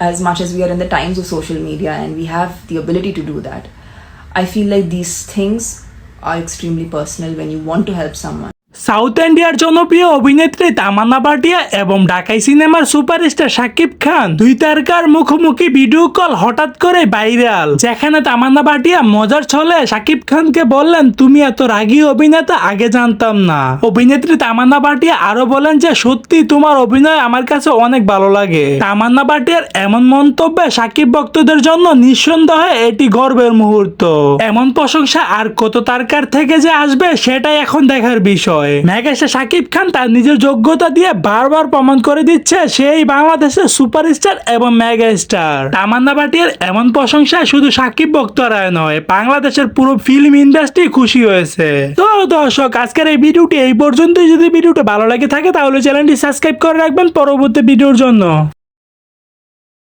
as much as we are in the times of social media and we have the ability to do that, I feel like these things are extremely personal when you want to help someone. South ইন্ডিয়ার জনপ্রিয় অভিনেত্রী তামান্না ভাটিয়া এবং ঢাকাই সিনেমার superstar Shakib Khan দুই তারকার মুখোমুখি video call হঠাৎ করে ভাইরাল, যেখানে তামান্না ভাটিয়া মজার ছলে শাকিব খানকে বললেন, তুমি এত রাগী অভিনেতা আগে জানতাম না। অভিনেত্রী তামান্না ভাটিয়া আরো বলেন যে সত্যি তোমার অভিনয় আমার কাছে অনেক ভালো লাগে। তামান্না ভাটিয়ার এমন মন্তব্যে শাকিব ভক্তদের জন্য নিঃসন্দেহে এটি গর্বের মুহূর্ত। এমন প্রশংসা আর কত তারকার থেকে যে আসবে সেটাই এখন দেখার বিষয়। মেগাস্টার শাকিব খান তার নিজের যোগ্যতা দিয়ে বারবার প্রমাণ করে দিচ্ছে সেই বাংলাদেশের সুপারস্টার এবং মেগাস্টার। তামান্না ভাটিয়ার এমন প্রশংসায় শুধু শাকিব ভক্তরাই নয়, বাংলাদেশের পুরো ফিল্ম ইন্ডাস্ট্রি খুশি হয়েছে। তো দর্শক, আজকের এই ভিডিওটি এই পর্যন্তই। যদি ভিডিওটা ভালো লাগে থাকে তাহলে চ্যানেলটি সাবস্ক্রাইব করে রাখবেন পরবর্তী ভিডিওর জন্য।